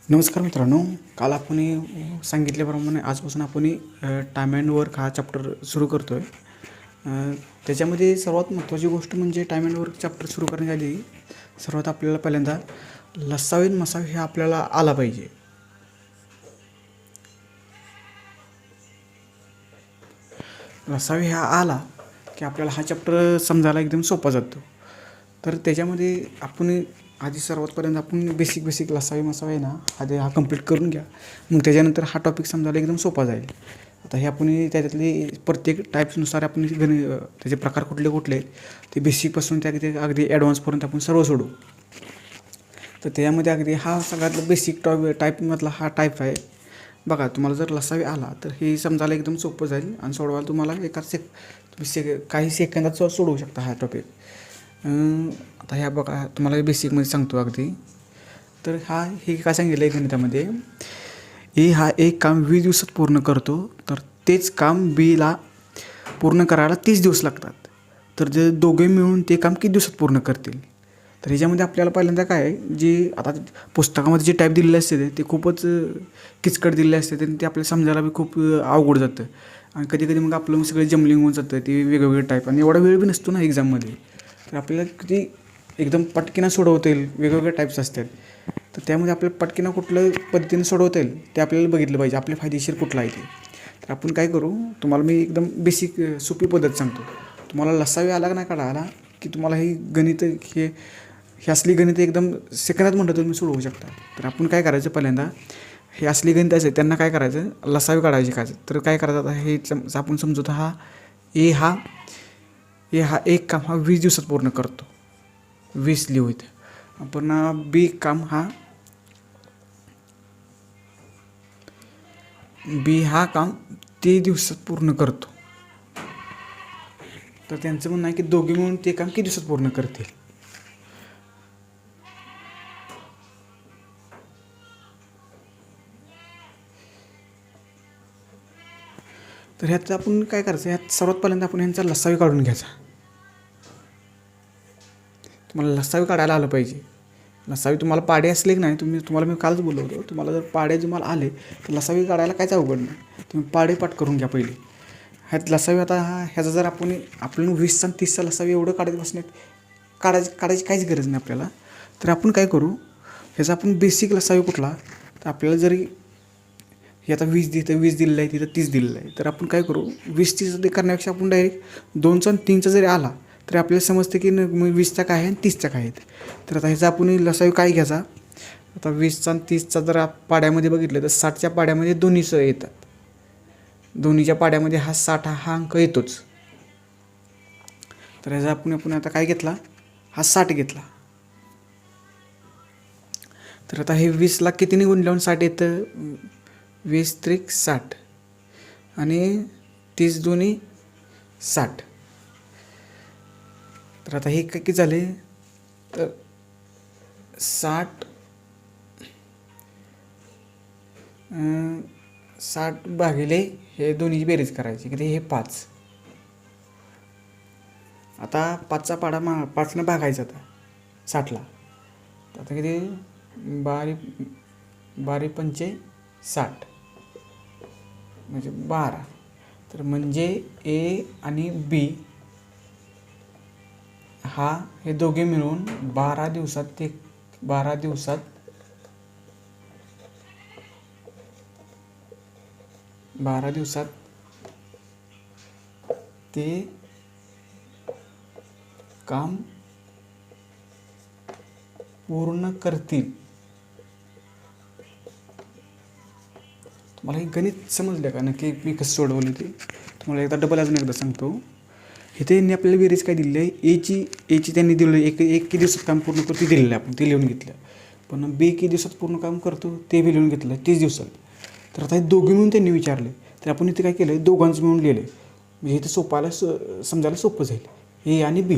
नमस्कार मित्रांनो, काल आपण सांगितल्याप्रमाणे आजपासून आपण टाईम अँड वर्क हा चॅप्टर सुरू करतो आहे. त्याच्यामध्ये सर्वात महत्त्वाची गोष्ट म्हणजे टाईम अँड वर्क चॅप्टर सुरू करण्याआधी सर्वात आपल्याला पहिल्यांदा लसावी आणि मसावी हे आपल्याला आला पाहिजे. लसावी हा आला की आपल्याला हा चॅप्टर समजायला एकदम सोपा जातो. तर त्याच्यामध्ये आपण आधी सर्वातपर्यंत आपण बेसिक लसावी मसावी आहे ना आधी हा कंप्लीट करून घ्या. मग त्याच्यानंतर हा टॉपिक समजायला एकदम सोपा जाईल. आता हे आपण त्याच्यातले प्रत्येक टाईप्सनुसार आपण त्याचे प्रकार कुठले कुठले ते बेसिकपासून ते अगदी ॲडव्हान्सपर्यंत आपण सर्व सोडू. तर त्यामध्ये अगदी हा सगळ्यातला बेसिक टाईपमधला हा टाईप आहे. बघा, तुम्हाला जर लसावी आला तर हे समजायला एकदम सोपं जाईल आणि सोडवायला तुम्हाला तुम्ही काही सेकंदात सोडवू शकता हा टॉपिक. आता ह्या बघा, तुम्हाला बेसिकमध्ये सांगतो अगदी. तर हे काय सांगितलं आहे गणितामध्ये, ए हा एक काम 20 दिवसात पूर्ण करतो तर तेच काम बीला पूर्ण करायला 30 दिवस लागतात. तर जे दोघे मिळून ते काम किती दिवसात पूर्ण करतील. तर ह्याच्यामध्ये आपल्याला पहिल्यांदा काय आहे, जे आता पुस्तकामध्ये जे टाईप दिलेले असते ते खूपच किचकट दिलेले असते आणि ते आपल्याला समजायला बी खूप अवघड जातं. आणि कधी कधी मग आपलं सगळं जमलिंग होऊन जातं ते वेगवेगळे टाईप. आणि एवढा वेळ बी नसतो ना एक्झाममध्ये. तर आपल्याला किती एकदम पटकीनं सोडवता येईल, वेगवेगळे टाईप्स असतात. तर त्यामध्ये आपल्याला पटकीनं कुठल्या पद्धतीने सोडवता येईल ते आपल्याला बघितलं पाहिजे, आपल्या फायदेशीर कुठलं आहे ते. तर आपण काय करू, तुम्हाला मी एकदम बेसिक सोपी पद्धत सांगतो. तुम्हाला लसावी आला का नाही काढायला की तुम्हाला ही गणित हे असली गणित एकदम सेकंदात म्हणतं तुम्ही सोडवू शकता. तर आपण काय करायचं, पहिल्यांदा हे असली गणित असेल त्यांना काय करायचं, लसावी काढायची काय. तर काय करायचं, आता हे आपण समजतो ए हा एक काम हा 20 दिवसात पूर्ण करतो, 20 लिहूत. आपण बी हा काम 30 दिवसात पूर्ण करतो. तर त्यांचं म्हणणं आहे की दोघे मिळून ते काम किती दिवसात पूर्ण करतील. तर ह्यात आपण काय करायचं, ह्यात सर्वात पहिल्यांदा आपण ह्यांचा लसावी काढून घ्यायचा. तुम्हाला लसावी काढायला आलं पाहिजे. लसावी तुम्हाला पाडे असले की नाही, तुम्हाला मी कालच बोललो होतो, तुम्हाला जर पाडे तुम्हाला आले तर लसावी काढायला काहीच अवघड नाही. तुम्ही पाडे पाठ करून घ्या पहिले. ह्यात लसावी आता ह्याचा जर आपण 20चा आणि 30चा लसावी एवढं काढत बसण्यात काढायची काहीच गरज नाही आपल्याला. तर आपण काय करू, ह्याचा आपण बेसिक लसावी कुठला, तर आपल्याला जरी हे आता 20 दिलेलं आहे, तिथं 30 दिलेलं आहे. तर आपण काय करू, 20-30 ते करण्यापेक्षा आपण डायरेक्ट 2चा आणि 3चा जरी आला तरी आपल्याला समजते की 20चा काय आहे आणि 30चा काय आहेत. तर आता ह्याचा आपण लसावी काय घ्यायचा, आता 20चा आणि 30चा जर पाड्यामध्ये बघितलं तर 60च्या पाड्यामध्ये दोन्हीचं येतात. दोन्हीच्या पाड्यामध्ये हा 60 हा अंक येतोच. तर ह्याचा आपण आता काय घेतला, हा 60 घेतला. तर आता हे 20ला कितीने गुणल्यावर 60 येतं, 20 त्रिक 60 आणि 30 दोन्ही 60. तर आता हे किती झाले, तर 60 भागिले हे दोन्हीची बेरीज करायची किती, हे 5. आता 5चा पाडा 5ने भागायचा आता 60ला. तर आता किती, 12 पंचे 60 म्हणजे 12. तर म्हणजे ए आणि बी हे दोघे मिळून 12 दिवसात ते काम पूर्ण करतील. तुम्हाला हे गणित समजलं का नक्की मी कसं सोडवलं ते तुम्हाला अजून एकदा सांगतो. इथे त्यांनी आपल्याला बेरीज काय दिलेली आहे, एची त्यांनी दिलेलं एक किती दिवसात काम पूर्ण करतो ते दिलेलं आहे, आपण ते लिहून घेतलं. पण बी किती दिवसात पूर्ण काम करतो ते बी लिहून घेतलं 30 दिवसात. तर आता हे दोघे मिळून त्यांनी विचारले, तर आपण इथे काय केलं, दोघांचं मिळून लिहिलं. म्हणजे इथे समजायला सोपं जाईल, ए आणि बी.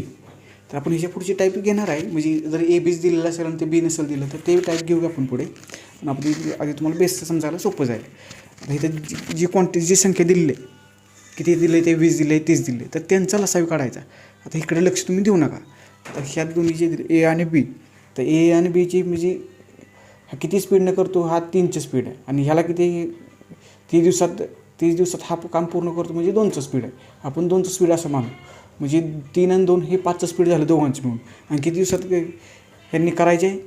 तर आपण ह्याच्या पुढची टाईप घेणार आहे. म्हणजे जर ए बीच दिलेलं असेल आणि ते बी नसेल दिलं तर ते टाईप घेऊया आपण पुढे. आणि आपण आधी तुम्हाला बेसचं समजायला सोपं जाईल. आता इथं जी क्वांटिटी जी संख्या दिलेली आहे, किती दिले ते 20 दिले 30 दिले, तर त्यांचा लसावी काढायचा. आता इकडे लक्ष तुम्ही देऊ नका. तर ह्यात दोन्ही जे ए आणि बी, तर ए आणि बीची म्हणजे हा किती स्पीडनं करतो, हा 3ची स्पीड आहे. आणि ह्याला किती 30 दिवसात हा काम पूर्ण करतो म्हणजे 2चं स्पीड आहे. आपण 2चं स्पीड असं मानू. म्हणजे 3 आणि 2 हे 5चं स्पीड झालं दोघांचं मिळून. आणि किती दिवसात ह्यांनी करायचे आहे,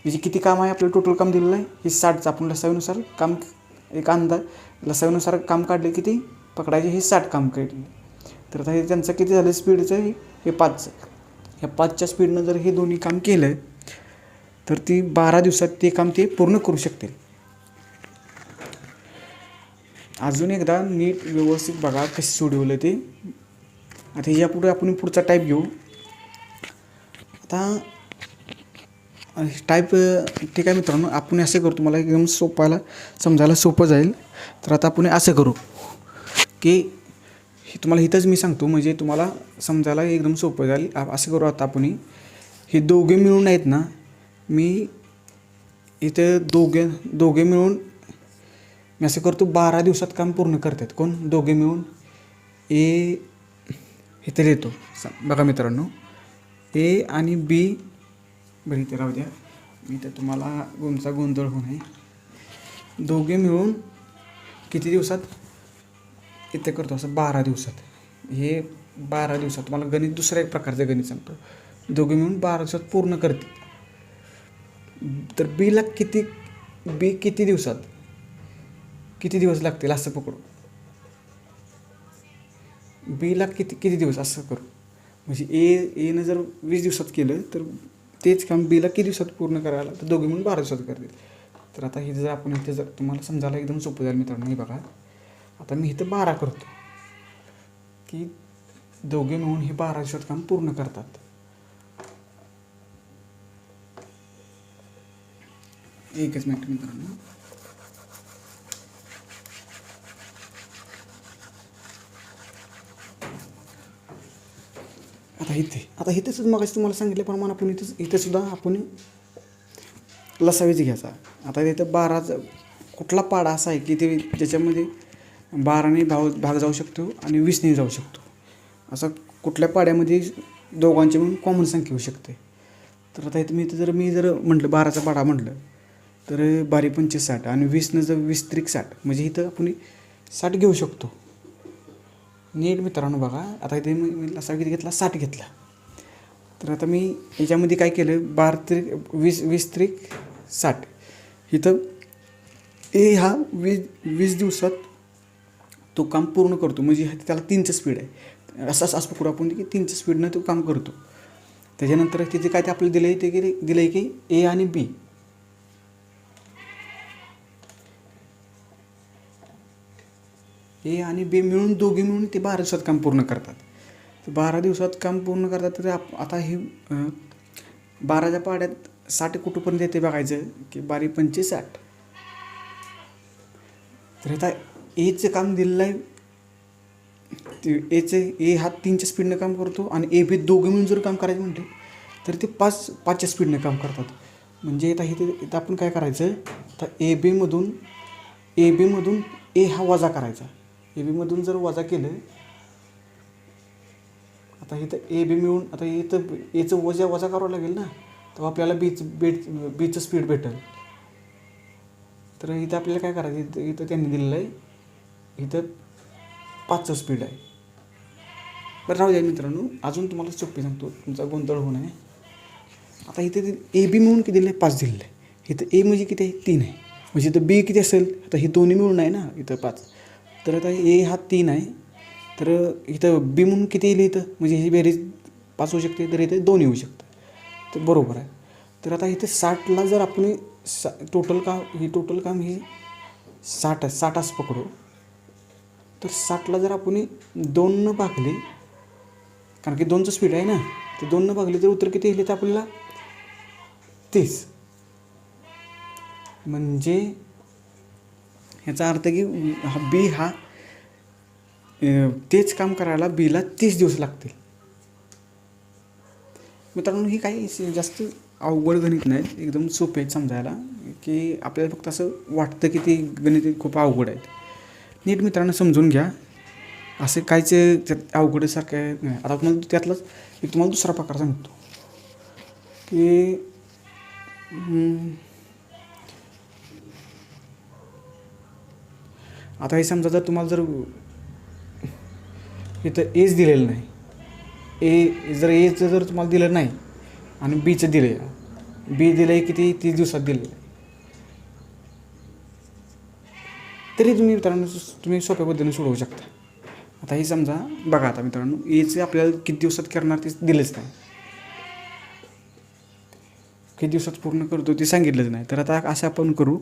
म्हणजे किती काम आहे आपल्याला टोटल काम दिलेलं आहे हे 60चं. आपण लसावीनुसार काम एक अंदाज लसावीनुसार काम काढले किती पकडायचे, हे 60 काम काढले. तर आता हे त्यांचं किती झालं स्पीडचं हे 5चं. ह्या 5च्या स्पीडनं जर हे दोन्ही काम केलं तर ती 12 दिवसात ते काम ते पूर्ण करू शकतील. अजून एकदा नीट व्यवस्थित बघा कसं सोडवलं ते. आता ह्यापुढे आपण पुढचा टाईप घेऊ. आता टाईप ठीक आहे मित्रांनो, आपण असं करू, तुम्हाला एकदम समजायला सोपं जाईल. तर आता आपण असं करू की तुम्हाला इथंच मी सांगतो म्हणजे तुम्हाला समजायला एकदम सोपं जाईल. असं करू, आता आपण हे दोघे मिळून आहेत ना, मी इथे दोघे मिळून मी असं करतो 12 दिवसात काम पूर्ण करतात. कोण दोघे मिळून इथे लिहितो बघा मित्रांनो, ए आणि बी. बरं इथे राहू द्या, मी तर तुम्हाला तुमचा गोंधळ होऊ नये. दोघे मिळून किती दिवसात इथे करतो असं 12 दिवसात. हे 12 दिवसात तुम्हाला गणित दुसऱ्या एक प्रकारचं गणित सांगतो. दोघे मिळून 12 दिवसात पूर्ण करते. तर बीला किती दिवसात किती दिवस लागतील असं पकडू. बीला किती दिवस असं करू. म्हणजे एनं जर 20 दिवसात केलं तर तेच काम बीला किती दिवसात पूर्ण करायला, तर दोघे मिळून 12 दिवसात करतील. तर आता हे जर आपण इथे जर तुम्हाला समजायला एकदम सोपं जाईल मित्रांनो. हे बघा, आता मी इथं 12 करतो की दोघे मिळून हे 12 दिवसात काम पूर्ण करतात. एकच मिनिट मित्रांनो. आता इथेच मग तुम्हाला सांगितल्याप्रमाणे आपण इथेसुद्धा आपण लसावीच घ्यायचा. आता इथं 12चा कुठला पाडा असा आहे की ते ज्याच्यामध्ये 12ने भाग जाऊ शकतो आणि 20ने जाऊ शकतो. असा कुठल्या पाड्यामध्ये दोघांची म्हणून कॉमन संख्या होऊ शकते. तर आता इथं मी जर म्हटलं 12चा पाडा म्हटलं तर 12 पंचे 60 आणि 20नं जर 20 त्रिक 60, म्हणजे इथं आपण 60 घेऊ शकतो. नीट मित्रांनो बघा, आता इथे मी लसावा किती घेतला, 60 घेतला. तर आता मी याच्यामध्ये काय केलं, 20 त्रिक 60. इथं ए हा 20 दिवसात तो काम पूर्ण करतो. म्हणजे त्याला 3चं स्पीड आहे. असं पकडू आपण की 3च्या स्पीडनं तो काम करतो. त्याच्यानंतर तिथे काय ते आपल्याला दिलं आहे की ए आणि बी. ए आणि बी मिळून दोघे मिळून ते 12 दिवसात काम पूर्ण करतात. तर 12 दिवसात काम पूर्ण करतात. तर आता हे 12च्या पाड्यात 60 कुठपर्यंत येते बघायचं की 12 पंचे 60. तर आता एचं काम दिलेलं आहे. ए हा 3च्या स्पीडनं काम करतो आणि ए बी दोघे मिळून जर काम करायचं म्हटलं तर ते 5च्या स्पीडनं काम करतात. म्हणजे आता इथं आपण काय करायचं, आता ए बीमधून ए हा वजा करायचा. ए बीमधून जर वजा केलं, आता इथं ए बी मिळून आता इथं एचं वजा करावं लागेल ना, तेव्हा आपल्याला बीचं स्पीड भेटेल. तर इथं आपल्याला काय करायचं, इथं त्यांनी दिलेलं आहे इथं 5चं स्पीड आहे. बरं राहू द्या मित्रांनो, अजून तुम्हाला सोपी सांगतो, तुमचा गोंधळ होऊ नये. आता इथे ए बी मिळून किती दिलं आहे, 5 दिलेलं आहे. इथं ए म्हणजे किती आहे, 3 आहे. म्हणजे इथं बी किती असेल, आता हे दोन्ही मिळून आहे ना इथं 5. तर आता ए हा 3 आहे. तर इथं बी म्हणून किती येईल इथं, म्हणजे ही बेरीज 5 होऊ शकते, तर इथे 2 येऊ शकतं. तर बरोबर आहे. तर आता इथे 60ला जर आपण टोटल काम हे 60 असं पकडू. तर 60ला जर आपण 2 भागले, कारण की 2चं स्पीड आहे ना, तर 2 भागले तर उत्तर किती येईल तर आपल्याला 30. म्हणजे ह्याचा अर्थ की बी हा तेच काम करायला बीला 30 दिवस लागतील. मित्रांनो ही काही जास्त अवघड गणित नाही, एकदम सोपे आहेत समजायला. की आपल्याला फक्त असं वाटतं की ते गणित खूप अवघड आहेत. नीट मित्रांनो समजून घ्या, असं काहीच त्यात अवघडसारखं नाही. आता तुम्हाला त्यातलाच एक तुम्हाला दुसरा प्रकार सांगतो की आता हे समजा जर तुम्हाला जर इथं एच दिलेलं नाही, एचं जर तुम्हाला दिलं नाही आणि बीचं दिलं आहे, बी दिलं आहे किती 30 दिवसात दिलं आहे, तरी तुम्ही मित्रांनो तुम्ही सोप्या पद्धतीने सोडवू शकता. आता हे समजा बघा, आता मित्रांनो एचं आपल्याला किती दिवसात करणार ते दिलंच नाही, किती दिवसात पूर्ण करतो ते सांगितलंच नाही. तर आता असं आपण करू,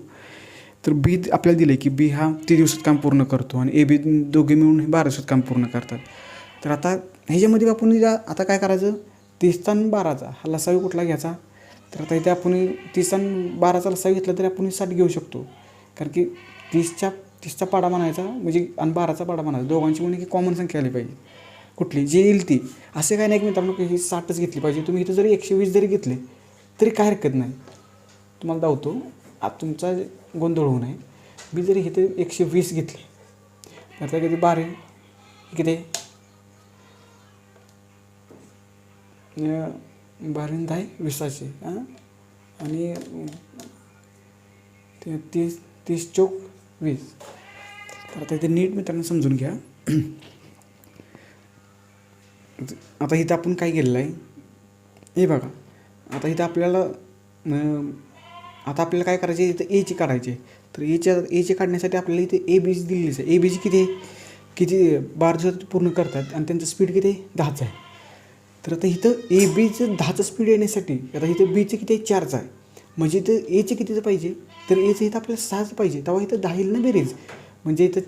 तर बी आपल्याला दिलं आहे की बी हा 30 दिवसात काम पूर्ण करतो आणि ए बी दोघे मिळून 12 दिवसात काम पूर्ण करतात. तर आता ह्याच्यामध्ये आपण आता काय करायचं, 30 आणि 12चा हा लसावी कुठला घ्यायचा, तर आता इथे आपण 30 आणि 12चा लसावी घेतला तरी आपण 60 घेऊ शकतो. कारण की 30चा पाडा म्हणायचा म्हणजे आणि 12चा पाडा म्हणायचा, दोघांची म्हणजे की कॉमन संख्या आली पाहिजे, कुठली जी येईल ती. असे काय नाही की मित्रांनो की ही 60च घेतली पाहिजे. तुम्ही इथं जरी 120 जरी घेतले तरी काय हरकत नाही. तुम्हाला धावतो आता तुमचा गोंधळ होऊ नये. मी जरी इथे 120 घेतले तर किती 12 किती 12 10 20 हां, आणि ते 30 चौक 20. तर आता इथे नीट मित्रांनो समजून घ्या. आता इथं आपण काय केलेलं आहे हे बघा. आता इथं आपल्याला काय करायचे, इथं एची काढायचे. तर एचे काढण्यासाठी आपल्याला इथे ए बी दिलेलीच आहे. ए बीची किती 12 दिवसात पूर्ण करतात आणि त्यांचं स्पीड किती 10चं आहे. तर आता इथं ए बीचं 10चं स्पीड येण्यासाठी आता इथं बीचं किती 4चं आहे, म्हणजे इथं एचं कितीचं पाहिजे, तर एचं इथं आपल्याला 6चं पाहिजे. तेव्हा इथं 10 येईल ना बेरीज, म्हणजे इथं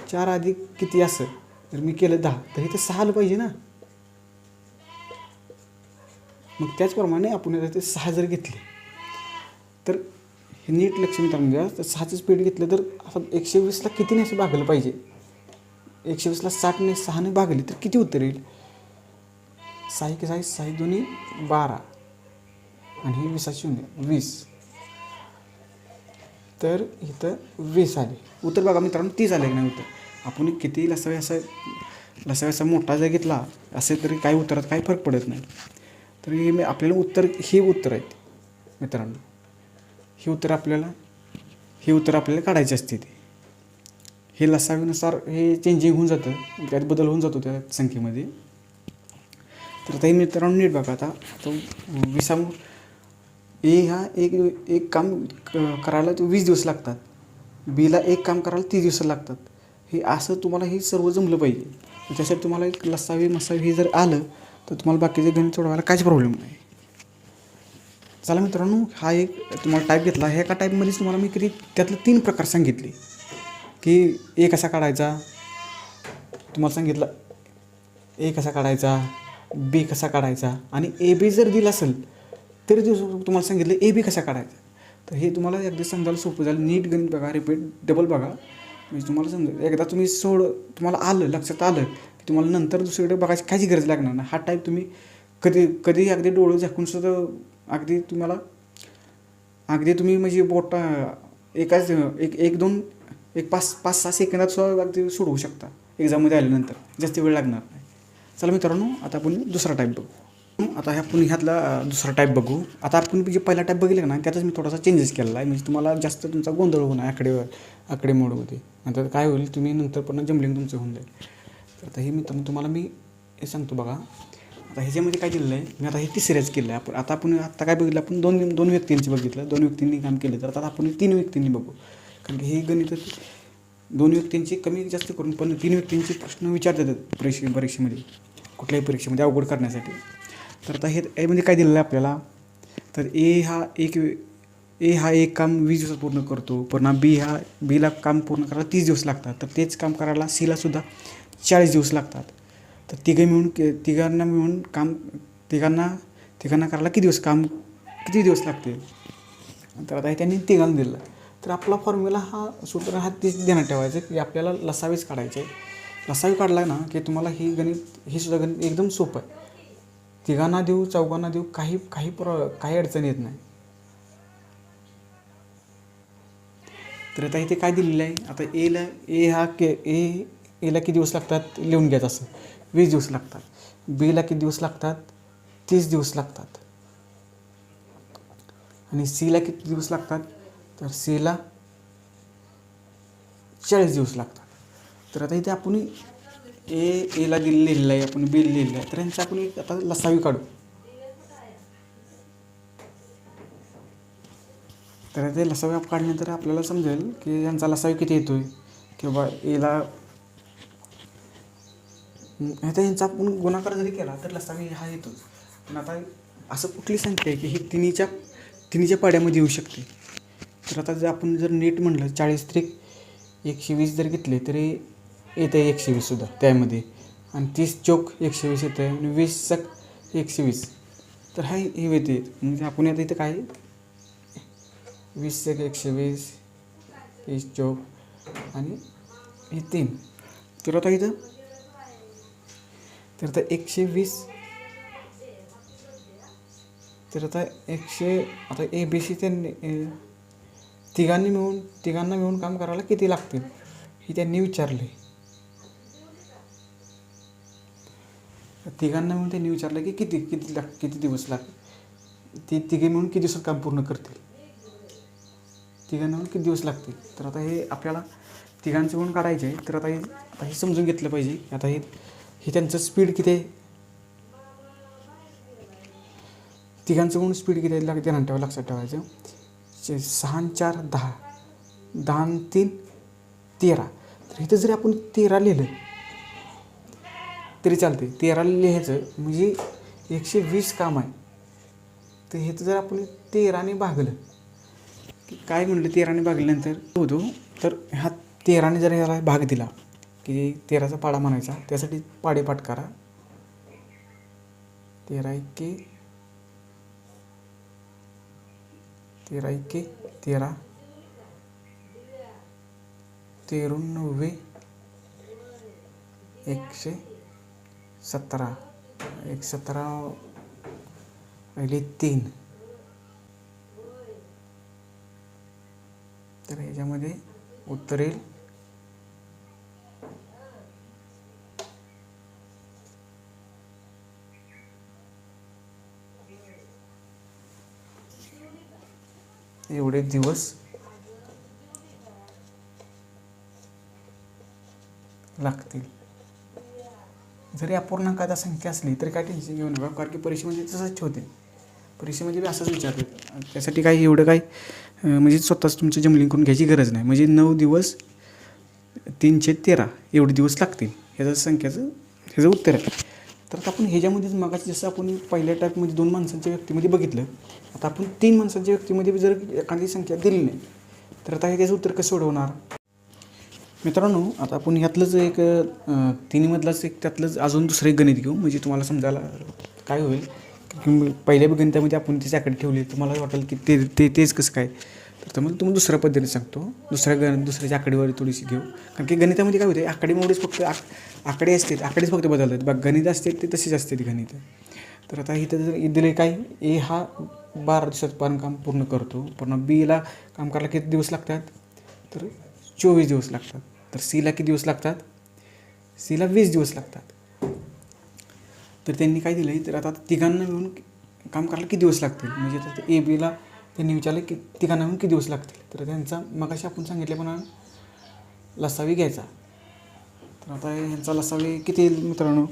4 अधिक किती असं जर मी केलं 10 तर इथं 6 आलं पाहिजे ना. मग त्याचप्रमाणे आपण इथे 6 जर घेतले तर हे नीट लक्ष मित्रांनो द्या. तर 6चं स्पीड घेतलं तर असं 120ला कितीने असं भागलं पाहिजे, 120ला 60ने 6ने भागले तर किती उत्तर येईल, 6 6 2 12 आणि हे 20 तर इथं 20 आले उत्तर. बघा मित्रांनो 30 आले की नाही उत्तर. आपण किती लसाव्याचा मोठा जर घेतला असेल तरी काही उत्तरात काही फरक पडत नाही. तर हे आपल्याला हे उत्तर आहेत मित्रांनो. हे उत्तर आपल्याला काढायचे असते. हे लसावीनुसार हे चेंजिंग होऊन जातं, त्यात बदल होऊन जातो त्या संख्येमध्ये. तर आता हे मित्रांनो नीट बघा. आता तो 20 ए हा एक काम करायला 20 दिवस लागतात, बीला एक काम करायला 30 दिवस लागतात. हे असं तुम्हाला हे सर्व जमलं पाहिजे. त्यासाठी तुम्हाला एक लसावी मसावी हे जर आलं तर तुम्हाला बाकीचे गणित सोडवायला काहीच प्रॉब्लेम नाही. चला मित्रांनो, हा एक तुम्हाला टाईप घेतला. ह्या एका टाईपमध्येच तुम्हाला मी किती त्यातले 3 प्रकार सांगितले की ए कसा काढायचा, तुम्हाला सांगितलं ए कसा काढायचा, बी कसा काढायचा, आणि ए बी जर दिला असेल तरी तुम्हाला सांगितलं ए बी कसा काढायचा. तर हे तुम्हाला अगदी समजायला सोपं झालं. नीट गणित बघा, रिपीट डबल बघा, म्हणजे तुम्हाला समजेल. एकदा तुम्ही तुम्हाला आलं लक्षात आलं की तुम्हाला नंतर दुसरीकडे बघायची काहीच गरज लागणार नाही. हा टाईप तुम्ही कधी अगदी डोळे झाकून सुद्धा अगदी तुम्ही म्हणजे एकाच एक 5-6 सेकंदात सुद्धा अगदी सोडवू शकता एक्झाममध्ये आल्यानंतर. जास्त वेळ लागणार नाही. चला मित्रांनो, आता आपण दुसरा टाईप बघू. आता आपण ह्यातला दुसरा टाईप बघू. आता आपण जे पहिला टाईप बघितला ना त्यातच मी थोडासा चेंजेस केलेला आहे, म्हणजे तुम्हाला जास्त तुमचा गोंधळ होणार आकडेमोडमध्ये. नंतर काय होईल, तुम्ही नंतर पण जमलिंग तुमचं होऊन जाईल. तर आता हे मित्रांनो तुम्हाला मी हे सांगतो बघा. आता ह्याच्यामध्ये काय दिलेलं आहे, मी आता हे तिसऱ्याच केलं आहे. आपण काय बघितलं, आपण दोन व्यक्तींची बघितलं, 2 व्यक्तींनी काम केलं. तर आता आपण 3 व्यक्तींनी बघू. कारण की हे गणित 2 व्यक्तींची कमी जास्त करून पण 3 व्यक्तींचे प्रश्न विचारतात परीक्षेमध्ये, कुठल्याही परीक्षेमध्ये अवघड करण्यासाठी. तर आता यामध्ये काय दिलेलं आहे आपल्याला, तर ए हा एक काम 20 दिवसात पूर्ण करतो, पुन्हा बीला काम पूर्ण करायला 30 दिवस लागतात. तर तेच काम करायला सीला सुद्धा 40 दिवस लागतात. तर तिघांना करायला किती दिवस लागतील. तर आता त्यांनी तिघांना दिलं. तर आपला फॉर्म्युला सूत्र तेच ध्यानात ठेवायचं की आपल्याला लसावीच काढायचे. लसावी काढला ना की तुम्हाला हे सुद्धा गणित एकदम सोपं आहे. तिघांना देऊ चौघांना देऊ काही अडचण येत नाही. तर आता इथे काय दिलेलं आहे, आता एला किती दिवस लागतात लिहून घ्यायचं असं 20 दिवस लागतात. बीला किती दिवस लागतात 30 दिवस लागतात. आणि सीला किती दिवस लागतात, तर सीला 40 दिवस लागतात. तर आता इथे आपण एला लिहिलेलं आहे, आपण बी लिहिलेलं आहे, तर यांचा आपण एक आता लसावी काढू. तर ते लसावी काढल्यानंतर आपल्याला समजेल की यांचा लसावी किती येतो आहे किंवा एला आता यांचा आपण गुणाकार जरी केला तर लसावी हा येतोच. पण आता असं कुठली संख्या आहे की ही तिन्हीच्या पाड्यामध्ये येऊ शकते. तर आता जर आपण नीट म्हटलं 40 त्रिक 120 जर घेतले तरी येतं आहे 120सुद्धा त्यामध्ये, आणि 30 चौक 120 येतं आहे, आणि 20 सक 120. तर हा हे येते. म्हणजे आपण आता इथं काय 20 सक 120, 30 चौक आणि हे 3. तर आता इथं तर आता 120. तर आता आता ABC तिघांना मिळून काम करायला किती लागतील हे त्यांनी विचारले. तिघांना मिळून त्यांनी विचारलं की किती दिवस लागतील, ते तिघे मिळून किती दिवसात काम पूर्ण करतील, तिघांना मिळून किती दिवस लागतील. तर आता हे आपल्याला तिघांचं मिळून काढायचं आहे. तर आता हे समजून घेतलं पाहिजे. आता हे त्यांचं स्पीड किती आहे, तिघांचं म्हणून स्पीड किती आहे लागते ना लक्षात ठेवायचं. 6 आणि 4 10, 10 आणि 3 13. तर इथं जरी आपण 13 लिहिलं तरी चालते. 13 लिहायचं म्हणजे 120 काम आहे. तर हे जर आपण 13ने भागलं की काय म्हणलं, 13ने भागल्यानंतर होतो. तर ह्या 13ने जर ह्याला भाग दिला की 13चा पाडा म्हणायचा, त्यासाठी पाडेपाठ करा. 13 एके 13 एके 13, 13 9 117, 117 पहिले 3. तर ह्याच्यामध्ये उत्तर येईल एवढे दिवस लागतील. जरी अपूर्णांकाचा संख्या असली तरी काय टेन्शन घेऊ नका, कारण की परीक्षेमध्ये तसंच ठेवते. परीक्षेमध्ये बी असंच विचारतात. त्यासाठी काही एवढं काय म्हणजे स्वतःच तुमचं जमलिंग करून घ्यायची गरज नाही. म्हणजे 9 दिवस 313 एवढे दिवस लागतील ह्याचं उत्तर आहे. तर आता आपण ह्याच्यामध्येच मागाशी जसं आपण पहिल्या टाईपमध्ये 2 माणसांच्या व्यक्तीमध्ये बघितलं, आता आपण 3 माणसांच्या व्यक्तीमध्ये जर एखादी संख्या दिली नाही तर आता हे त्याचं उत्तर कसं सोडवणार. मित्रांनो, आता आपण ह्यातलंच एक तिन्हीमधलाच एक त्यातलंच अजून दुसरं एक गणित घेऊ, म्हणजे तुम्हाला समजायला काय होईल की पहिल्या गणितामध्ये आपण त्याची आकडे ठेवली तर मला वाटेल की तेच कसं काय. तर मग तुम्ही दुसऱ्या पद्धतीने सांगतो, दुसऱ्याच्या आकडेवारी थोडीशी घेऊ. कारण की गणितामध्ये काय होते, आकडेमोडीच फक्त आकडेच फक्त बदलतात. बघ गणित असते ते तसेच असते गणित. तर आता इथं जर दिले काय, ए हा 12 दिवसात काम पूर्ण करतो, पण बीला काम करायला किती दिवस लागतात, तर 24 दिवस लागतात. तर सीला किती दिवस लागतात, सीला 20 दिवस लागतात. तर त्यांनी काय दिलं आहे, तर आता तिघांना मिळून काम करायला किती दिवस लागतील, म्हणजे आता ए बीला त्यांनी विचारलं की तिघांना मिळून किती दिवस लागतील. तर त्यांचा मगाशी आपण सांगितल्याप्रमाणे लसावी घ्यायचा. तर आता ह्यांचा लसावी किती येईल मित्रांनो,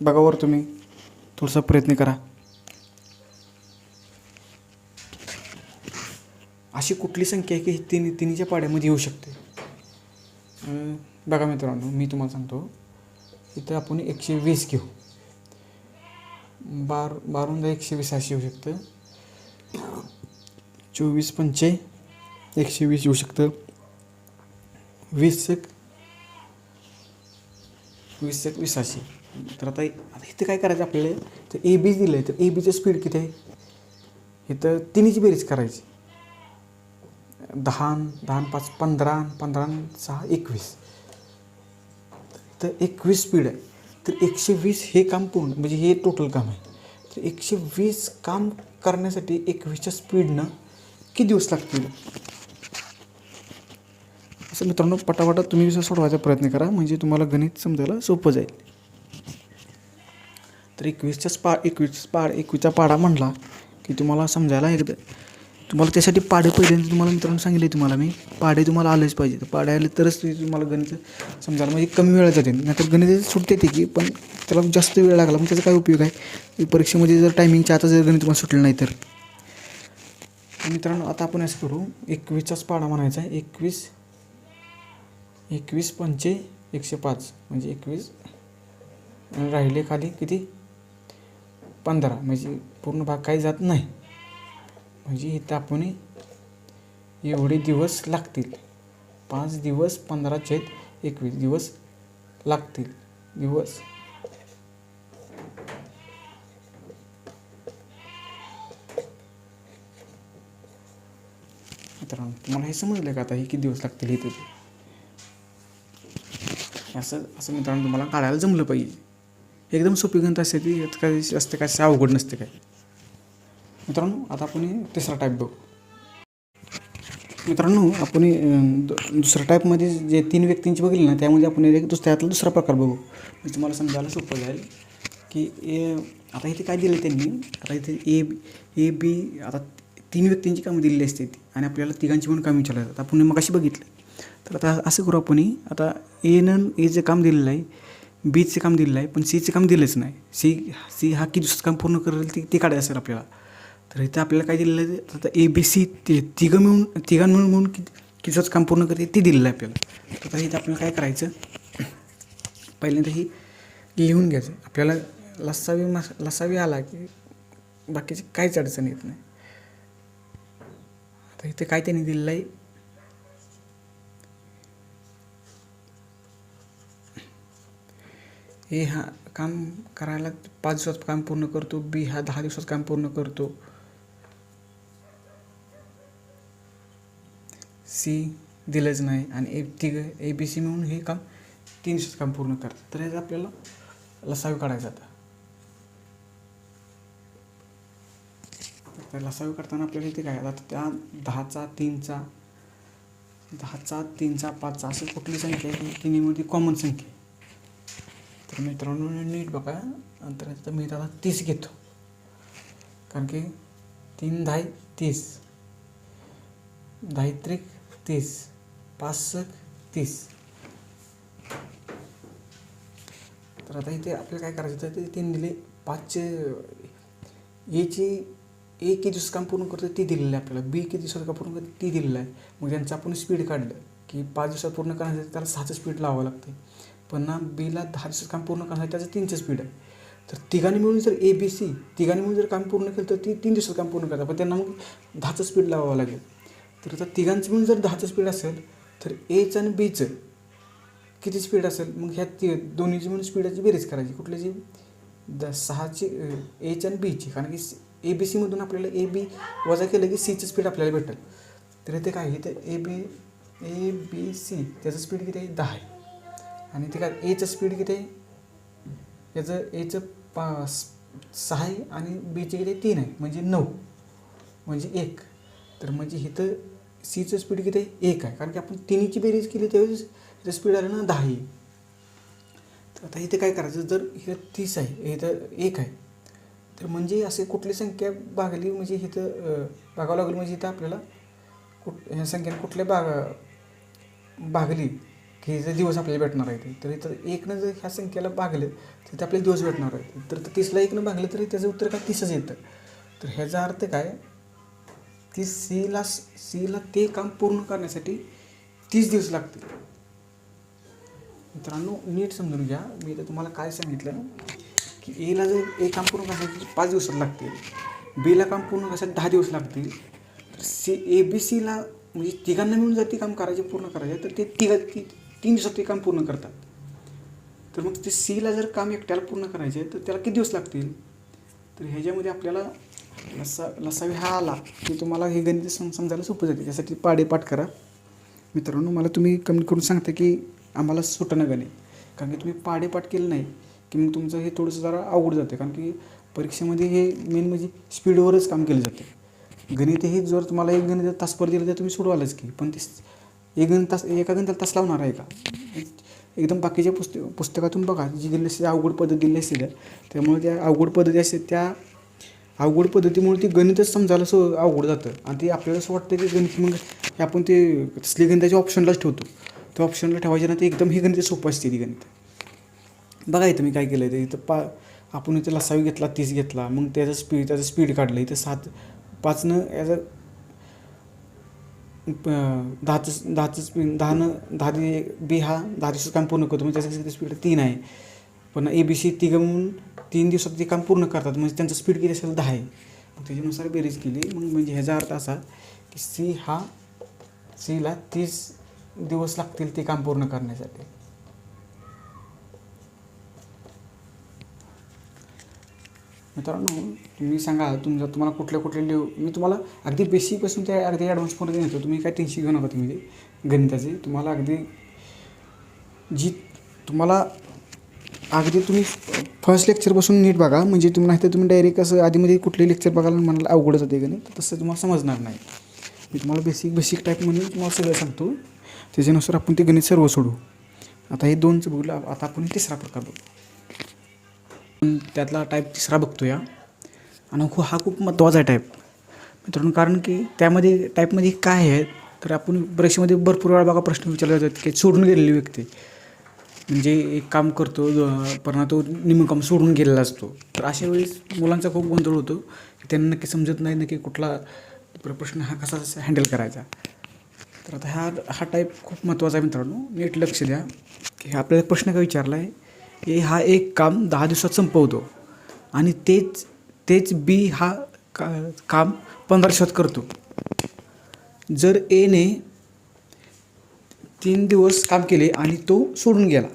बघावर तुम्ही थोडासा प्रयत्न करा. अशी कुठली संख्या आहे की तिन्हीच्या पाड्यामध्ये येऊ शकते. बघा मित्रांनो, मी तुम्हाला सांगतो. इथं आपण 120 घेऊ. 12 120 अशी येऊ शकतं. 24 पंचे 120 येऊ शकतं. 20 20 अशी. तर आता इथं काय करायचं आपल्याला, तर ए बी दिलं आहे, तर ए बीचं स्पीड किती आहे, इथं तिन्हीची बेरीज करायची. 10 5 15, 15 6 21. तर 21 स्पीड आहे. तर 120 हे काम पूर्ण, म्हणजे हे टोटल काम आहे. तर 120 काम करण्यासाठी 21च्या स्पीडनं किती दिवस लागतील. असं मित्रांनो पटापटा तुम्ही सोडवायचा प्रयत्न करा, म्हणजे तुम्हाला गणित समजायला सोपं जाईल. तर 21चा पाडा म्हणला की तुम्हाला समजायला तुम्हाला त्यासाठी पाढे पहिल्यांदा तुम्हाला मित्रांनो सांगितले तुम्हाला मी पाढे तुम्हाला आलंच पाहिजे. तर पाढे आले तरच तुम्हाला गणित समजायला म्हणजे कमी वेळात जाते. नाहीतर गणित सुटते ते की पण त्याला जास्त वेळ लागला मग त्याचा काय उपयोग आहे. परीक्षेमध्ये जर टायमिंगच्या आता जर गणित तुम्हाला सुटलं नाही तर मित्रांनो आता आपण असं करू 21चाच पाढा म्हणायचा आहे. 21 पंचे 105 म्हणजे 21 राहिले खाली किती 15 म्हणजे पूर्ण भाग काही जात नाही. म्हणजे इथं आपण एवढे दिवस लागतील 5 दिवस 15/21 दिवस लागतील. दिवस मित्रांनो तुम्हाला हे समजलं का आता हे किती दिवस लागतील इथं असं असं मित्रांनो तुम्हाला काढायला जमलं पाहिजे. एकदम सोपी गणित असते ती काही असते काय अवघड नसते काय. मित्रांनो आता आपण तिसरा टाईप बघू. मित्रांनो आपण दुसऱ्या टाईपमध्ये जे 3 व्यक्तींची बघितली ना त्यामध्ये आपण त्यातला दुसरा प्रकार बघू म्हणजे तुम्हाला समजायला सोपं जाईल की आता इथे काय दिलं त्यांनी. आता इथे ए बी आता 3 व्यक्तींची कामं दिलेली असते ती आणि आपल्याला तिघांची पण कामं विचारली जातात. आपण मग अशी बघितलं तर आता असं करू आपण आता एचं काम दिलेलं आहे बीचं काम दिलेलं आहे पण सीचं काम दिलंच नाही. सी हा किती दुसरं काम पूर्ण करेल ते काढायचं असेल आपल्याला. तर इथं आपल्याला काय दिलेलं आहे आता ABC ते तिघां मिळून कितीच काम पूर्ण करते ते दिलेलं आहे आपल्याला. तर इथं आपल्याला काय करायचं पहिल्यांदा ही लिहून घ्यायचं. आपल्याला लसावी आला की बाकीची काहीच अडचण येत नाही. आता इथे काय त्यांनी दिलेलं आहे ए हा काम करायला 5 दिवसात काम पूर्ण करतो. बी हा 10 दिवसात काम पूर्ण करतो. सी दिलंच नाही आणि ABC मिळून हे काम 3 दिवसात काम पूर्ण करतात. तर याचं आपल्याला लसावी काढायचा आता. तर लसावी काढताना आपल्याला इथे काय आता त्या 10चा 3चा 5चा असं कुठली संख्या आहे की तिन्हीमध्ये कॉमन संख्या आहे. तर मित्रांनो नीट बघा नंतर मी त्याला 30 घेतो कारण की 3 10 30 10 त्रिक 30 5 सक 30. तर आता इथे आपल्याला काय करायचं तर ते दिले 5चे ए किती दिवस काम पूर्ण करतो ती दिलेलं आहे आपल्याला. बी किती दिवसात काम पूर्ण करतो ती दिलेलं आहे. मग त्यांचं आपण स्पीड काढलं की 5 दिवसात पूर्ण करण्यासाठी त्याला 6चं स्पीड लावावं लागते. पण ना बीला 10 दिवसात काम पूर्ण करण्यासाठी त्याचं 3चं स्पीड आहे. तर तिघांनी मिळून जर ABC तिघांनी मिळून जर काम पूर्ण केलं तर ती 3 दिवसात काम पूर्ण करतात पण त्यांना मग 10चं स्पीड लावावं लागेल. तर आता तिघांचं मिळून जर 10चं स्पीड असेल तर Aचं आणि Bचं किती स्पीड असेल मग ह्या दोन्हीची मिळून स्पीडाची बेरीज करायची. कुठल्याची 6ची Aची आणि Bची कारण की ABCमधून आपल्याला AB वजा केलं की Cचं स्पीड आपल्याला भेटेल. तर इथे काय आहे तर ABC त्याचं स्पीड किती आहे 10 आहे आणि ते काय Aचं स्पीड किती आहे याचं Aचं 6 आहे आणि Bचे किती 3 आहे म्हणजे 9 म्हणजे 1. तर म्हणजे इथं Cचं स्पीड किती आहे 1 आहे कारण की आपण तिन्हीची बेरीज केली त्यावेळेस इथं स्पीड आलं ना 10 आहे. तर आता इथे काय करायचं जर इथं 30 आहे इथं 1 आहे तर म्हणजे असे कुठली संख्या भागली म्हणजे इथं भागावं लागेल म्हणजे इथं आपल्याला ह्या संख्येने कुठल्या भागली की हे दिवस आपल्याला भेटणार आहे. तर इथं 1नं जर ह्या संख्येला भागले तर ते आपल्याला दिवस भेटणार आहे. तर 30ला 1नं भागलं तरी त्याचं उत्तर काय 30च येतं. तर ह्याचा अर्थ काय की सीला ते काम पूर्ण करण्यासाठी 30 दिवस लागतील. मित्रांनो नीट समजून घ्या मी तर तुम्हाला काय सांगितलं की एला जर काम पूर्ण करण्यासाठी 5 दिवसात लागतील बीला काम पूर्ण करण्यासाठी 10 दिवस लागतील तर ABCला म्हणजे तिघांना मिळून जर ते काम करायचे पूर्ण करायचे तर ते 3 दिवसात ते काम पूर्ण करतात. तर मग ते Cला जर काम एकट्याला पूर्ण करायचे तर त्याला किती दिवस लागतील. तर ह्याच्यामध्ये आपल्याला लसावी हा आला की तुम्हाला हे गणित समजायला सोपं जाते. त्यासाठी पाढे पाठ करा. मित्रांनो मला तुम्ही कमेंट करून सांगता की आम्हाला सुटणं गणित कारण की तुम्ही पाढे पाठ केलं नाही की मग तुमचं हे थोडंसं जरा अवघड जातं कारण की परीक्षेमध्ये हे मेन म्हणजे स्पीडवरच काम केलं जातं. गणित हे जर तुम्हाला एक गणित तासभर दिलं तर तुम्ही सोडवालच की पण ते एका गणिताला तास लावणार आहे का. एकदम बाकीच्या पुस्तकातून बघा जी दिली असते अवघड पद्धत दिली असते त्यामुळे त्या अवघड पद्धती असते त्या अवघड पद्धतीमुळे ते गणितच समजायला अवघड जातं आणि ते आपल्याला असं वाटतं की गणित मग हे आपण ते तसली गणिताच्या ऑप्शनलाच ठेवतो. त्या ऑप्शनला ठेवायचे ना ते एकदम हे गणित सोपं असते ती गणित. बघा इथं मी काय केलं आहे इथं आपण इथं लसावी घेतला 30 घेतला, मग त्याचं स्पीड काढलं इथं 5नं याचं 10चं स्पीड 10 बी हा 10 दिवसात काम पूर्ण करतो म्हणजे त्याचं स्पीड 3 आहे. पण ABC तिघं म्हणून 3 दिवसात ते काम पूर्ण करतात म्हणजे त्यांचं स्पीड किती असेल 10 आहे. मग त्याच्यानुसार बेरीज केली मग म्हणजे ह्याचा अर्थ असा की Cला 30 दिवस लागतील ते काम पूर्ण करण्यासाठी. मित्रांनो तुम्ही सांगा तुम्हाला कुठले मी तुम्हाला अगदी बेसिकपासून ते अगदी ॲडव्हान्सपर्यंत नेतो. तुम्ही काय टेन्शन घेऊ नका तुम्ही गणिताचे. तुम्हाला अगदी तुम्हाला अगदी तुम्ही फर्स्ट लेक्चरपासून नीट बघा म्हणजे तुम्ही नाही तर तुम्ही डायरेक्ट असं आधीमध्ये कुठले लेक्चर बघायला म्हणाला अवघडच होते गणित तसं तुम्हाला समजणार नाही. मी तुम्हाला बेसिक टाईपमध्ये तुम्हाला सगळं सांगतो त्याच्यानुसार आपण ते गणित सर्व सोडू. आता हे 2चं बघूला आता आपण तिसरा प्रकार बघू. त्यातला टाईप तिसरा बघतो या आणि हा खूप महत्त्वाचा आहे टाईप मित्रांनो. कारण की त्यामध्ये टाईपमध्ये काय आहे तर आपण परीक्षेमध्ये भरपूर वेळा बघा प्रश्न विचारले जातात की सोडून गेलेली व्यक्ती म्हणजे एक काम करतो पण तो निम्मं काम सोडून गेलेला असतो. तर अशा वेळेस मुलांचा खूप गोंधळ होतो की त्यांना नक्की समजत नाही नक्की कुठला प्रश्न हा कसा हँडल करायचा. तर आता हा टाईप खूप महत्त्वाचा आहे मित्रांनो. नीट लक्ष द्या की आपल्याला प्रश्न काय विचारला आहे की हा एक काम 10 दिवसात संपवतो आणि तेच बी हा काम 15 दिवसात करतो. जर एने 3 दिवस काम केले आणि तो सोडून गेला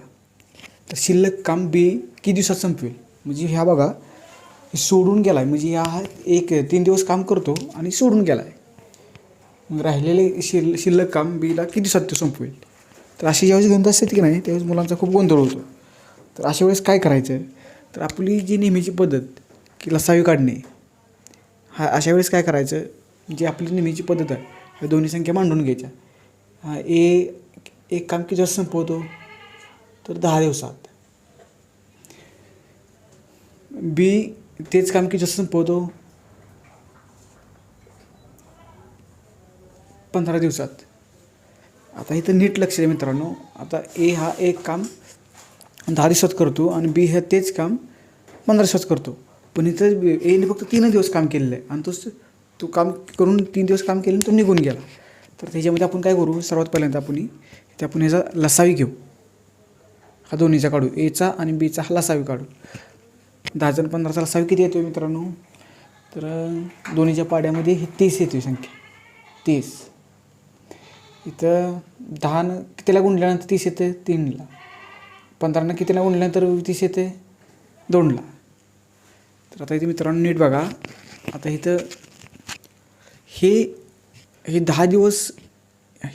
तर शिल्लक काम बी किती दिवसात संपवेल. म्हणजे ह्या बघा सोडून गेला आहे म्हणजे हा 3 दिवस काम करतो आणि सोडून गेला आहे. मग राहिलेले शिल्लक काम बीला किती दिवसात तो संपवेल. तर अशी ज्यावेळेस गणित असते की नाही त्यावेळेस मुलांचा खूप गोंधळ होतो. तर अशा वेळेस काय करायचं तर आपली जी नेहमीची पद्धत की लसावी काढणे अशा वेळेस काय करायचं जी आपली नेहमीची पद्धत आहे ह्या दोन्ही संख्या मांडून घ्यायच्या. एक काम किती दिवस संपवतो तर 10 दिवसात. बी तेच काम किती दिवस संपवतो 15 दिवसात. आता इथं नीट लक्ष द्या मित्रांनो. आता हा एक काम 10 दिवसात करतो आणि बी हे तेच काम 15 दिवसात करतो. पण इथं एने फक्त 3 दिवस काम केलेलं आहे आणि तो काम करून 3 दिवस काम केलं आणि तो निघून गेला. तर त्याच्यामध्ये आपण काय करू सर्वात पहिल्यांदा आपण ह्याचा लसावी घेऊ. हा दोन्हीचा काढू एचा आणि बीचा हा लसावी काढू. 10 आणि 15चा लसावी किती येतो मित्रांनो तर दोन्हीच्या पाड्यामध्ये ही 30 येते संख्या 30. इथं 10 कितीला गुणल्यानंतर 30 येते 3ला. 15 कितीला गुणल्यानंतर 30 येते 2ला. तर आता इथे मित्रांनो नीट बघा. आता इथं हे 10 दिवस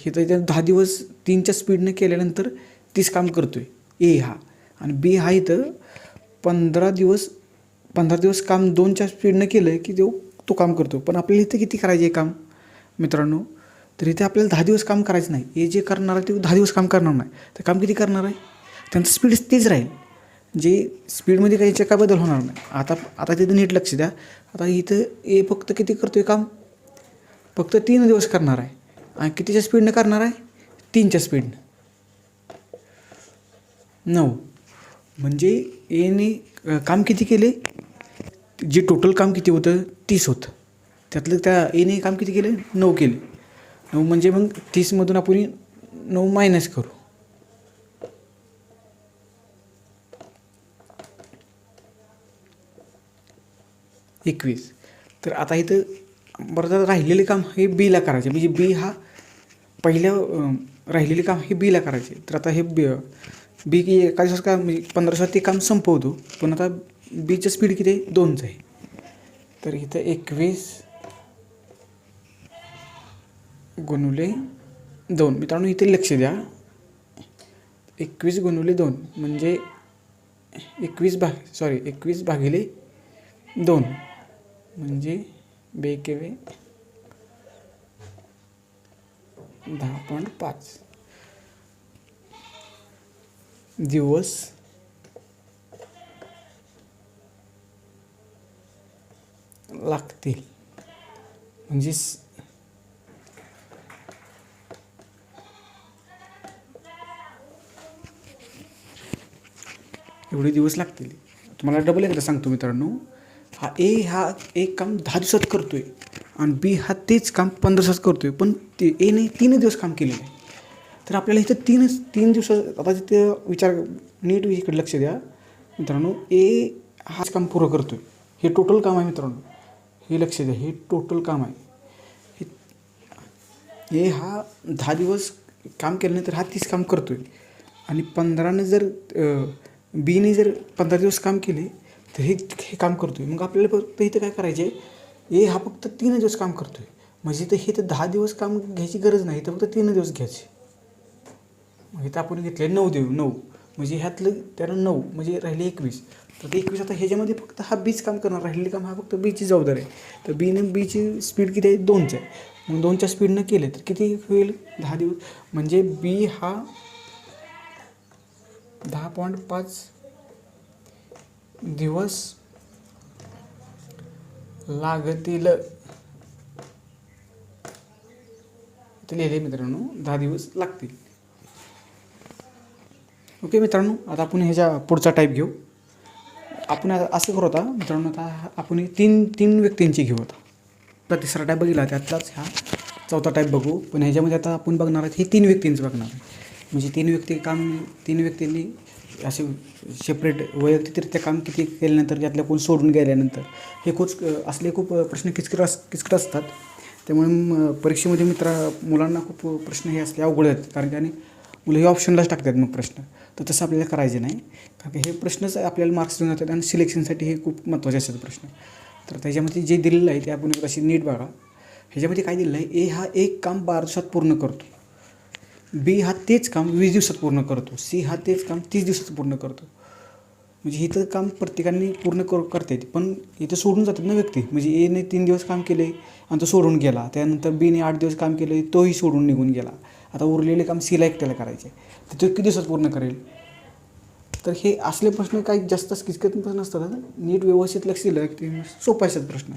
इथे 10 दिवस 3च्या स्पीडने केल्यानंतर 30 काम करतो आहे हा आणि बी हा इथं 15 दिवस काम 2च्या स्पीडनं केलं की तो काम करतो. पण आपल्याला इथं किती करायचे आहे काम मित्रांनो तर इथे आपल्याला 10 दिवस काम करायचं नाही. हे जे करणार आहे ते 10 दिवस काम करणार नाही. तर काम किती करणार आहे त्यांचं स्पीड तेच राहील. जे स्पीडमध्ये काही काय बदल होणार नाही. आता तिथं नीट लक्ष द्या. आता इथं फक्त किती करतो आहे काम फक्त 3 दिवस करणार आहे आणि कितीच्या स्पीडनं करणार आहे 3च्या स्पीडनं 9. म्हणजे एने काम किती केले जे टोटल काम किती होतं 30 होतं त्यातलं त्या एने काम किती केलं 9 केले. 9 म्हणजे मग 30मधून आपण 9 मायनस करू. एकवीस. तर आता इथं बरं राहिलेले काम हे बीला करायचे म्हणजे बी हा राहिलेले काम हे बीला करायचे. तर आता हे बी की एका दिवसात काम म्हणजे 15 दिवसात ते काम संपवतो. पण आता बीचं स्पीड किती आहे 2चं आहे. तर इथं 21 गुणुले 2 मित्रांनो इथे लक्ष द्या. 21 गुणुले 2 म्हणजे 21 भागिले 2 म्हणजे 10.5 दिवस लागतील. म्हणजे एवढे दिवस लागतील. तुम्हाला डबल एकदा सांगतो मित्रांनो, हा एक काम 10 दिवसात करतो आहे आणि बी हा तेच काम 15 दिवसात करतो आहे, पण ते एने 3 दिवस काम केलेलं आहे. तर आपल्याला इथं 3 दिवसात आता तिथे विचार नीट इकडे लक्ष द्या मित्रांनो. हाच काम पुरं करतो आहे, हे टोटल काम आहे मित्रांनो, हे लक्ष द्या, हे टोटल काम आहे. हे हा 10 दिवस काम केल्यानंतर हा 30 काम करतो आहे आणि 15ने जर बीने जर 15 दिवस काम केले तर हे काम करतो आहे. मग आपल्याला फक्त इथं काय करायचे आहे, हा फक्त 3 दिवस काम करतो आहे. म्हणजे तर हे तर 10 दिवस काम घ्यायची गरज नाही, तर फक्त 3 दिवस घ्यायचे. मग इथं आपण घेतले 9 म्हणजे ह्यातलं त्यानं 9 म्हणजे राहिले 21. तर 21 आता ह्याच्यामध्ये फक्त हा बीच काम करणार, राहिलेलं काम हा फक्त बीची जबाबदारी आहे. तर बीची स्पीड किती आहे, 2ची आहे. मग 2च्या स्पीडनं केले तर किती होईल, 10 दिवस. म्हणजे बी हा 10.5 दिवस लागतील. इथे लिहिले मित्रांनो 10 दिवस लागतील. ओके मित्रांनो, आता आपण ह्याच्या पुढचा टाईप घेऊ. आपण असं करू आता मित्रांनो, आता आपण तीन व्यक्तींची घेऊ. आता तिसरा टाईप बघितला, त्यातलाच हा चौथा टाईप बघू. पण ह्याच्यामध्ये आता आपण बघणार आहेत हे 3 व्यक्तींचं बघणार आहे. म्हणजे 3 व्यक्तींनी असे सेपरेट वैयक्तिकरित्या काम किती केल्यानंतर, त्यातल्या कोण सोडून गेल्यानंतर हे खूप प्रश्न किचकट असतात. त्यामुळे परीक्षेमध्ये मुलांना खूप प्रश्न हे असले अवघड आहेत, कारण की आणि मुलं हे ऑप्शनलाच टाकतात मग प्रश्न. तर तसं आपल्याला करायचे नाही, कारण की हे प्रश्नच आपल्याला मार्क्स देऊन जातात आणि सिलेक्शनसाठी हे खूप महत्त्वाचे असतात प्रश्न. तर त्याच्यामध्ये जे दिलेलं आहे ते आपण अशी नीट बघा. ह्याच्यामध्ये काय दिलेलं आहे, हा एक काम 12 दिवसात पूर्ण करतो, बी हा तेच काम 20 दिवसात पूर्ण करतो, सी हा तेच काम 30 दिवसात पूर्ण करतो. म्हणजे इथं काम प्रत्येकाने पूर्ण करता येते, पण इथं सोडून जातात ना व्यक्ती. म्हणजे एने 3 दिवस काम केले आणि तो सोडून गेला, त्यानंतर बीने 8 दिवस काम केले, तोही सोडून निघून गेला. आता उरलेले काम सीला एकट्याला करायचे, तर तो किती दिवसात पूर्ण करेल. तर हे असले प्रश्न काही जास्त किचकट प्रश्न नसतात. नीट व्यवस्थित लक्ष दिलं ते सोपं असतात प्रश्न.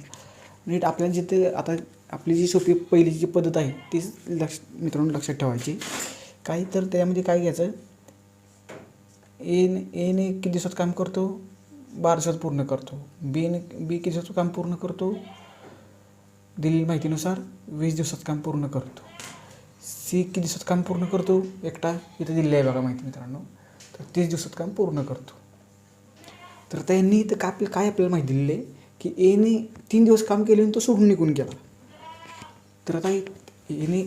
नीट आपल्याला जिथे आता आपली जी सोपी पहिलीची जी पद्धत आहे तीच मित्रांनो लक्षात ठेवायची. काही तर त्यामध्ये काय घ्यायचं, एने किती दिवसात काम करतो, 12 दिवसात पूर्ण करतो. बी किती दिवसात काम पूर्ण करतो, दिलेली माहितीनुसार 20 दिवसात काम पूर्ण करतो. सी किती दिवसात काम पूर्ण करतो, एकटा इथं दिलेलं आहे बघा माहिती मित्रांनो, तर 30 दिवसात काम पूर्ण करतो. तर त्यांनी इथं काय आपल्याला माहिती दिलेलं आहे की एने 3 दिवस काम केले आणि तो सोडून निघून गेला. तर आता एने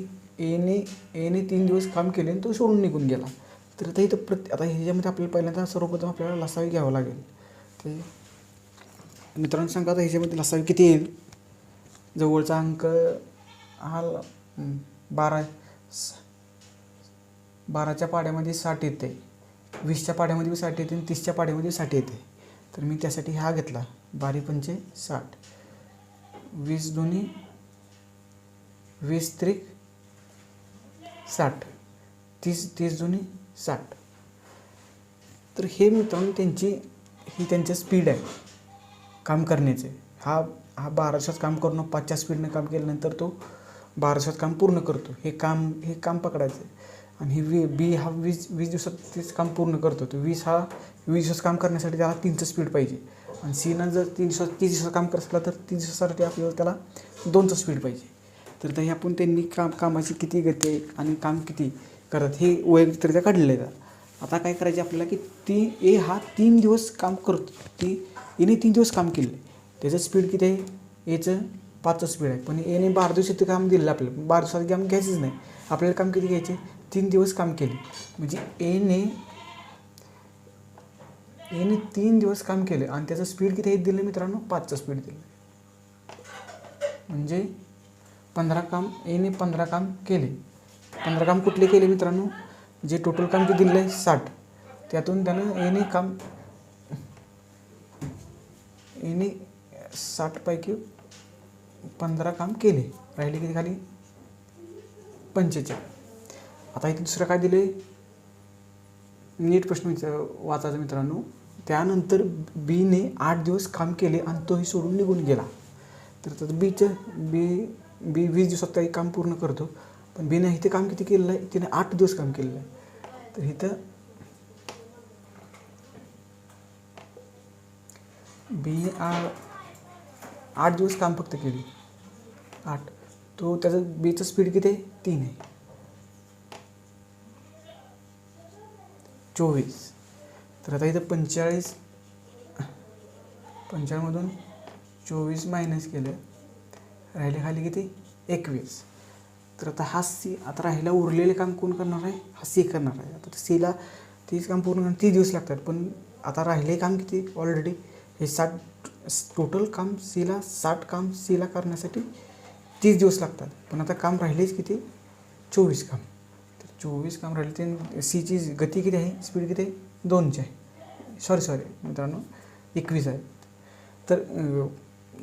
3 दिवस काम केले आणि तो सोडून निघून गेला. तर आता इथं आता ह्याच्यामध्ये आपल्याला पहिल्यांदा सर्वप्रथम आपल्याला लसावी घ्यावं लागेल. ते मित्रांनो सांगा, आता ह्याच्यामध्ये लसावी किती येईल. जवळचा अंक हा 12च्या पाड्यामध्ये 60 येते, 20च्या पाड्यामध्ये 60 येते आणि 30च्या पाड्यामध्ये 60 येते. तर मी त्यासाठी हा घेतला, 12×5 = 60, 20 दोन्ही 20 त्रिक 60, 30 दोन्ही 60. तर हे मित्रांनो त्यांची स्पीड आहे काम करण्याचे. हा 12 दिवसात काम करून 5च्या स्पीडनं काम केल्यानंतर तो 12 दिवसात काम पूर्ण करतो. हे काम पकडायचं आहे. आणि बी हा 20 दिवसात तेच काम पूर्ण करतो. तो 20 दिवसात काम करण्यासाठी त्याला 3चं स्पीड पाहिजे. आणि सीनं जर 30 दिवसात काम करत असला तर 30 दिवसासाठी आपल्याला त्याला 2चं स्पीड पाहिजे. तर ते आपण त्यांनी कामाची किती गती आहे आणि काम किती करत हे वैयक्तिकरित्या काढलेलं आहे. आता काय करायचे आपल्याला की हा 3 दिवस काम करतो, एने 3 दिवस काम केले, त्याचं स्पीड किती आहे, एचं 5चं स्पीड आहे. पण एने 12 दिवसाचं काम दिलेलं आपल्याला, 12 दिवसाचं काम घ्यायचंच नाही आपल्याला. काम किती घ्यायचे, 3 दिवस काम केले. म्हणजे एने 3 दिवस काम केले आणि त्याचं स्पीड किती आहे दिलं मित्रांनो, 5चं स्पीड दिलं. म्हणजे 15 काम केले. 15 काम कुठले केले मित्रांनो, जे टोटल काम किती दिलं आहे 60, त्यातून त्यानं एने 60 पैकी 15 काम केले, राहिले किती खाली 45. आता इथे दुसरं काय दिले, नीट प्रश्न वाचायचा मित्रांनो. त्यानंतर बीने 8 दिवस काम केले आणि तोही सोडून निघून गेला. तर बीचं बी 20 दिवसात काही काम पूर्ण करतो, पण बीने इथे काम किती केलेलं आहे, तिने 8 दिवस काम केलेलं आहे. तर इथं बीने 8 दिवस काम फक्त केले, 8. तो त्याचं बीचं स्पीड किती आहे, 3 आहे. 24. तर आता इथं 45मधून 24 मायनस केलं, राहिले खाली किती, 21. तर आता हा सी, आता राहिला उरलेले काम कोण करणार आहे, हा सी करणार आहे. आता सीला 30 काम पूर्ण करण्यास 30 दिवस लागतात, पण आता राहिले काम किती, ऑलरेडी हे 60 टोटल काम सीला, 60 काम सीला करण्यासाठी 30 दिवस लागतात, पण आता काम राहिलेच किती, 24 काम. तर 24 काम राहिले, ते सीची गती किती आहे, स्पीड किती आहे, 2ची आहे. सॉरी मित्रांनो, 21 आहे. तर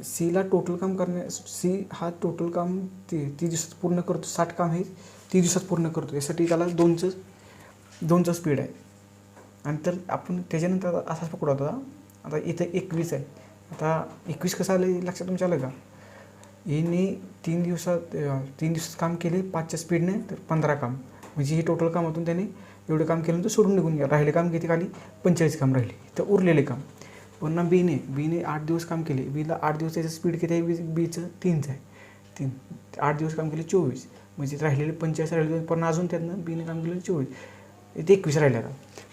सीला टोटल काम सी हा टोटल काम 30 दिवसात पूर्ण करतो, 60 काम हे 30 दिवसात पूर्ण करतो, यासाठी त्याला 2चं स्पीड आहे. आणि तर आपण त्याच्यानंतर असाच पकडू आता इथं 21 आहे. आता 21 कसं आलं लक्षात तुमच्या आलं का, यांनी 3 दिवसात काम केले 5च्या स्पीडने, तर 15 काम, म्हणजे हे टोटल कामातून त्याने एवढं काम केलं तर सोडून निघून गेलं. राहिले काम किती खाली, 45 काम राहिले, तर उरलेले काम. पुन्हा बीने 8 दिवस काम केले, बीला 8 दिवस त्याचं स्पीड किती आहे, बीचं 3चं आहे. 3 8 दिवस काम केले, 24, म्हणजे राहिलेले 45 राहिले, पण अजून त्यातनं बीने काम केलं 24, इथे 21 राहिले.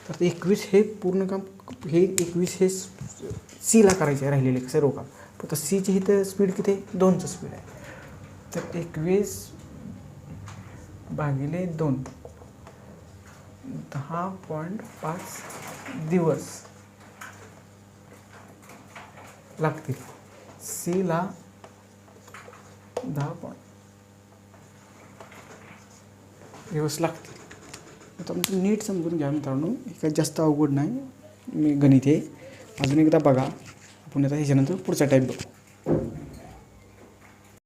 तर 21 हे पूर्ण काम, हे 21 हे सीला करायचे आहे राहिलेले सर्व काम. तर सीची इथं स्पीड किती आहे, 2चं स्पीड आहे. तर 21 भागिले 2, 10.5 दिवस लागतील सीला. 10 दिवस लागतील. आता नीट समजून घ्या मित्रांनो, हे काही जास्त अवघड नाही, मी गणित आहे. अजून एकदा बघा, आपण आता ह्याच्यानंतर पुढचा टाईप बघू.